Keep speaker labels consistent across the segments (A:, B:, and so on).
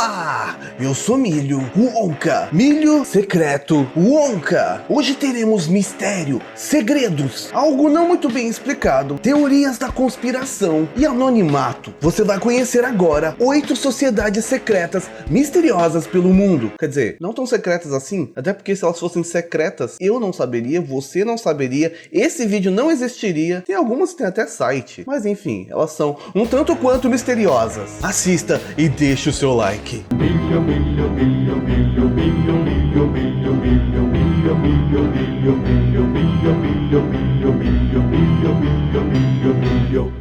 A: Olá, eu sou Milho Wonka, Milho Secreto Wonka. Hoje teremos mistério, segredos, algo não muito bem explicado, teorias da conspiração e anonimato. Você vai conhecer agora 8 sociedades secretas misteriosas pelo mundo. Quer dizer, não tão secretas assim, até porque se elas fossem secretas, eu não saberia, você não saberia, esse vídeo não existiria. Tem algumas que tem até site, mas enfim, elas são um tanto quanto misteriosas. Assista e deixe o seu like.
B: Milho, milho, milho, milho, milho, milho, milho, milho, milho, milho, milho, milho, milho, milho, milho, milho, milho, milho, milho, milho.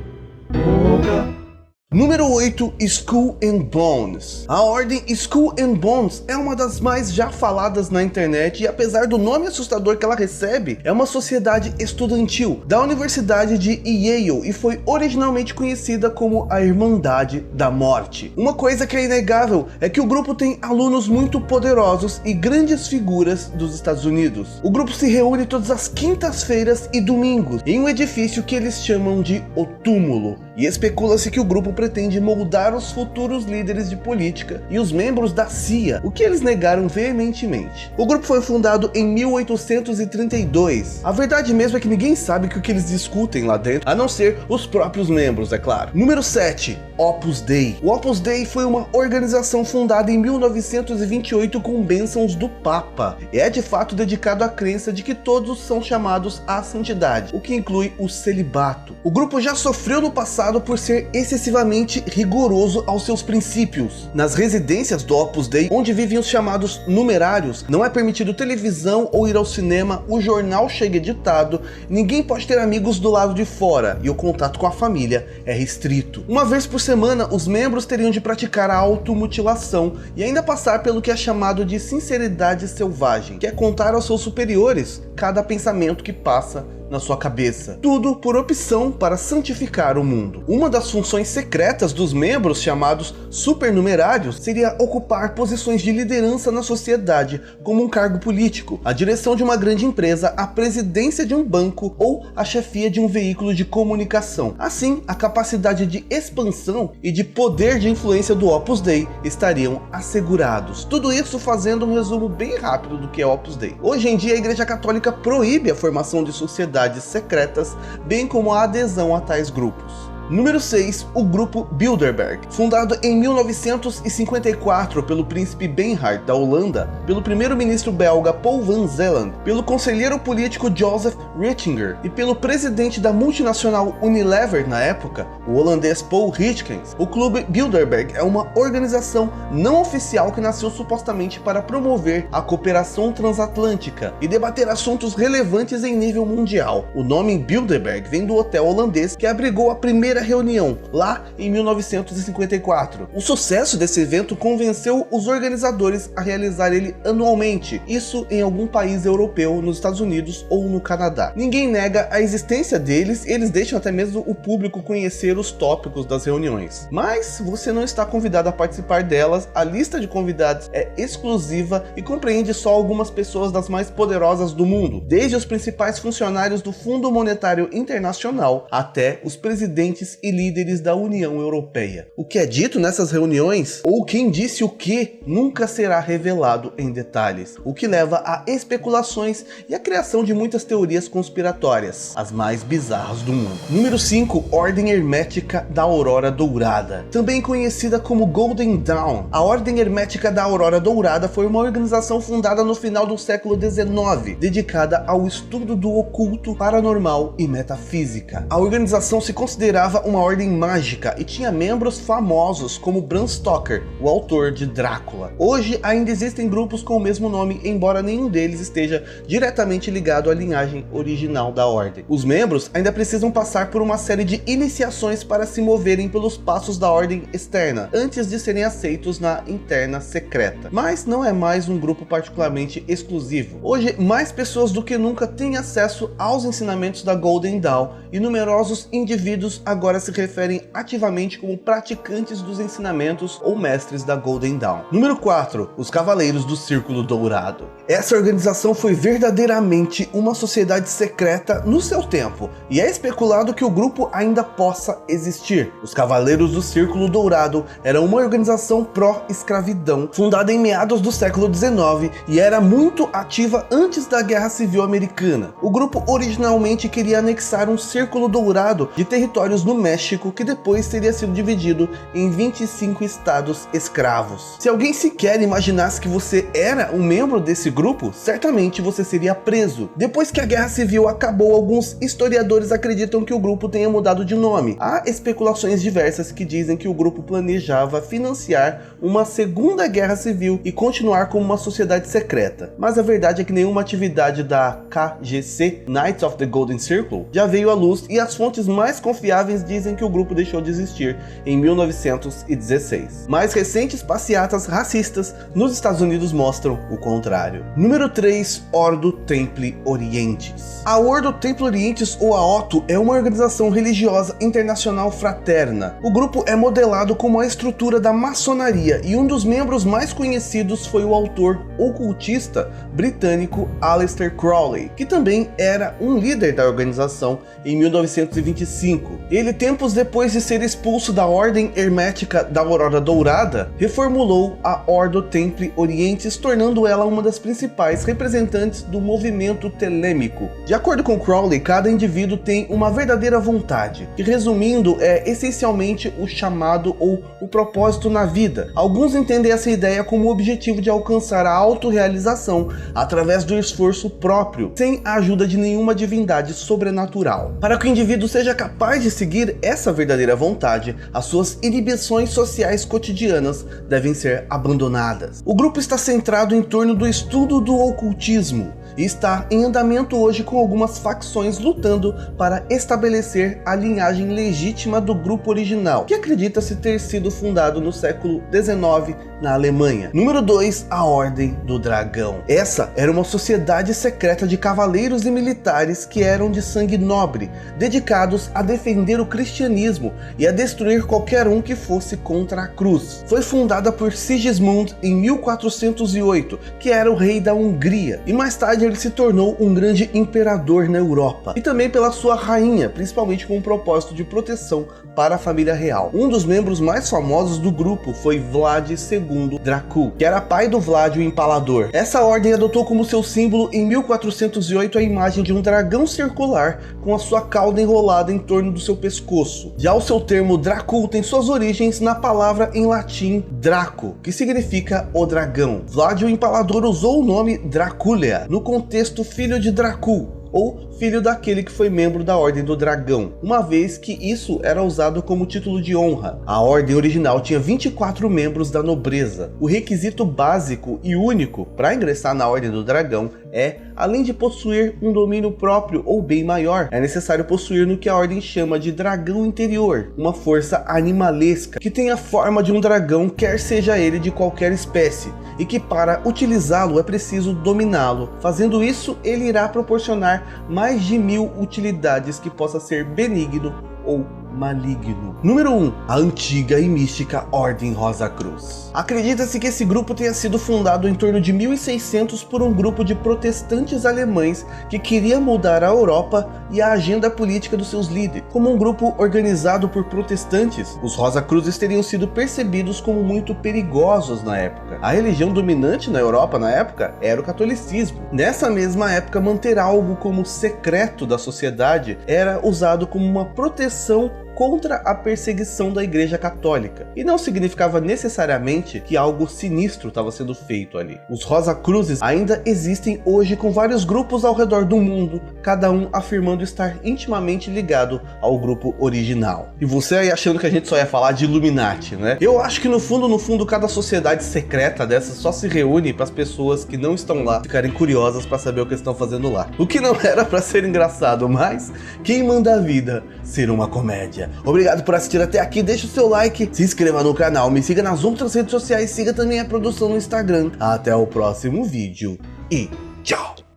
A: Número 8, Skull and Bones. A ordem Skull and Bones é uma das mais já faladas na internet e apesar do nome assustador que ela recebe, é uma sociedade estudantil da Universidade de Yale e foi originalmente conhecida como a Irmandade da Morte. Uma coisa que é inegável é que o grupo tem alunos muito poderosos e grandes figuras dos Estados Unidos. O grupo se reúne todas as quintas-feiras e domingos em um edifício que eles chamam de O Túmulo. E especula-se que o grupo pretende moldar os futuros líderes de política e os membros da CIA, o que eles negaram veementemente. O grupo foi fundado em 1832. A verdade mesmo é que ninguém sabe o que eles discutem lá dentro, a não ser os próprios membros, é claro. Número 7, Opus Dei. O Opus Dei foi uma organização fundada em 1928 com bênçãos do Papa. E é de fato dedicado à crença de que todos são chamados à santidade, o que inclui o celibato. O grupo já sofreu no passado por ser excessivamente rigoroso aos seus princípios. Nas residências do Opus Dei, onde vivem os chamados numerários, não é permitido televisão ou ir ao cinema, o jornal chega editado, ninguém pode ter amigos do lado de fora e o contato com a família é restrito. Uma vez por semana, os membros teriam de praticar a automutilação e ainda passar pelo que é chamado de sinceridade selvagem, que é contar aos seus superiores cada pensamento que passa na sua cabeça. Tudo por opção para santificar o mundo. Uma das funções secretas dos membros, chamados supernumerários, seria ocupar posições de liderança na sociedade, como um cargo político, a direção de uma grande empresa, a presidência de um banco ou a chefia de um veículo de comunicação. Assim, a capacidade de expansão e de poder de influência do Opus Dei estariam assegurados. Tudo isso fazendo um resumo bem rápido do que é o Opus Dei. Hoje em dia, a Igreja Católica proíbe a formação de sociedades secretas, bem como a adesão a tais grupos. Número 6, o grupo Bilderberg. Fundado em 1954 pelo príncipe Bernhard da Holanda, pelo primeiro-ministro belga Paul van Zeeland, pelo conselheiro político Joseph Rechinger e pelo presidente da multinacional Unilever na época, o holandês Paul Hitchens, o clube Bilderberg é uma organização não oficial que nasceu supostamente para promover a cooperação transatlântica e debater assuntos relevantes em nível mundial. O nome Bilderberg vem do hotel holandês que abrigou a primeira reunião, lá em 1954. O sucesso desse evento convenceu os organizadores a realizar ele anualmente, isso em algum país europeu, nos Estados Unidos ou no Canadá. Ninguém nega a existência deles, eles deixam até mesmo o público conhecer os tópicos das reuniões. Mas você não está convidado a participar delas, a lista de convidados é exclusiva e compreende só algumas pessoas das mais poderosas do mundo, desde os principais funcionários do Fundo Monetário Internacional até os presidentes e líderes da União Europeia. O que é dito nessas reuniões, ou quem disse o que, nunca será revelado em detalhes, o que leva a especulações e a criação de muitas teorias conspiratórias, as mais bizarras do mundo. Número 5, Ordem Hermética da Aurora Dourada. Também conhecida como Golden Dawn, a Ordem Hermética da Aurora Dourada foi uma organização fundada no final do século XIX, dedicada ao estudo do oculto, paranormal e metafísica. A organização se considerava uma ordem mágica e tinha membros famosos como Bram Stoker, o autor de Drácula. Hoje ainda existem grupos com o mesmo nome, embora nenhum deles esteja diretamente ligado à linhagem original da ordem. Os membros ainda precisam passar por uma série de iniciações para se moverem pelos passos da ordem externa, antes de serem aceitos na interna secreta. Mas não é mais um grupo particularmente exclusivo. Hoje, mais pessoas do que nunca têm acesso aos ensinamentos da Golden Dawn e numerosos indivíduos agora se referem ativamente como praticantes dos ensinamentos ou mestres da Golden Dawn. Número 4. Os Cavaleiros do Círculo Dourado. Essa organização foi verdadeiramente uma sociedade secreta no seu tempo, e é especulado que o grupo ainda possa existir. Os Cavaleiros do Círculo Dourado eram uma organização pró-escravidão, fundada em meados do século XIX e era muito ativa antes da Guerra Civil Americana. O grupo originalmente queria anexar um círculo dourado de territórios no México, que depois teria sido dividido em 25 estados escravos. Se alguém sequer imaginasse que você era um membro desse grupo, certamente você seria preso. Depois que a Guerra Civil acabou, alguns historiadores acreditam que o grupo tenha mudado de nome. Há especulações diversas que dizem que o grupo planejava financiar uma segunda guerra civil e continuar como uma sociedade secreta. Mas a verdade é que nenhuma atividade da KGC, Knights of the Golden Circle, já veio à luz, e as fontes mais confiáveis dizem que o grupo deixou de existir em 1916. Mais recentes passeatas racistas nos Estados Unidos mostram o contrário. Número 3. Ordo Templi Orientis. A Ordo Templi Orientis, ou a OTO, é uma organização religiosa internacional fraterna. O grupo é modelado como a estrutura da maçonaria, e um dos membros mais conhecidos foi o autor ocultista britânico Aleister Crowley, que também era um líder da organização em 1925. Ele, tempos depois de ser expulso da Ordem Hermética da Aurora Dourada, reformulou a Ordo Templi Orientis, tornando ela uma das principais representantes do movimento telêmico. De acordo com Crowley, cada indivíduo tem uma verdadeira vontade, que, resumindo, é essencialmente o chamado ou o propósito na vida. Alguns entendem essa ideia como o objetivo de alcançar a autorrealização através do esforço próprio, sem a ajuda de nenhuma divindade sobrenatural. Para que o indivíduo seja capaz de seguir essa verdadeira vontade, as suas inibições sociais cotidianas devem ser abandonadas. O grupo está centrado em torno do estudo do ocultismo e está em andamento hoje, com algumas facções lutando para estabelecer a linhagem legítima do grupo original, que acredita-se ter sido fundado no século XIX na Alemanha. Número 2. A Ordem do Dragão. Essa era uma sociedade secreta de cavaleiros e militares que eram de sangue nobre, dedicados a defender o cristianismo e a destruir qualquer um que fosse contra a cruz. Foi fundada por Sigismund em 1408, que era o rei da Hungria, e mais tarde ele se tornou um grande imperador na Europa, e também pela sua rainha, principalmente com o propósito de proteção para a família real. Um dos membros mais famosos do grupo foi Vlad II Dracul, que era pai do Vlad o Empalador. Essa ordem adotou como seu símbolo em 1408 a imagem de um dragão circular com a sua cauda enrolada em torno do seu pescoço. Já o seu termo Dracul tem suas origens na palavra em latim Draco, que significa o dragão. Vlad o Empalador usou o nome Dracúlea no contexto filho de Dracul, ou filho daquele que foi membro da Ordem do Dragão, uma vez que isso era usado como título de honra. A ordem original tinha 24 membros da nobreza. O requisito básico e único para ingressar na Ordem do Dragão é, além de possuir um domínio próprio ou bem maior, é necessário possuir no que a ordem chama de dragão interior, uma força animalesca que tem a forma de um dragão, quer seja ele de qualquer espécie, e que para utilizá-lo é preciso dominá-lo. Fazendo isso, ele irá proporcionar mais de 1000 utilidades que possa ser benigno ou maligno. Número 1. A antiga e mística Ordem Rosa Cruz. Acredita-se que esse grupo tenha sido fundado em torno de 1600 por um grupo de protestantes alemães que queria mudar a Europa e a agenda política dos seus líderes. Como um grupo organizado por protestantes, os Rosa Cruzes teriam sido percebidos como muito perigosos na época. A religião dominante na Europa na época era o catolicismo. Nessa mesma época, manter algo como secreto da sociedade era usado como uma proteção contra a perseguição da Igreja Católica, e não significava necessariamente que algo sinistro estava sendo feito ali. Os Rosa Cruzes ainda existem hoje, com vários grupos ao redor do mundo, cada um afirmando estar intimamente ligado ao grupo original. E você aí achando que a gente só ia falar de Illuminati, né? Eu acho que no fundo, cada sociedade secreta dessas só se reúne para as pessoas que não estão lá ficarem curiosas para saber o que estão fazendo lá. O que não era para ser engraçado, mas quem manda a vida ser uma comédia? Obrigado por assistir até aqui, deixa o seu like, se inscreva no canal, me siga nas outras redes sociais, siga também a produção no Instagram. Até o próximo vídeo e tchau!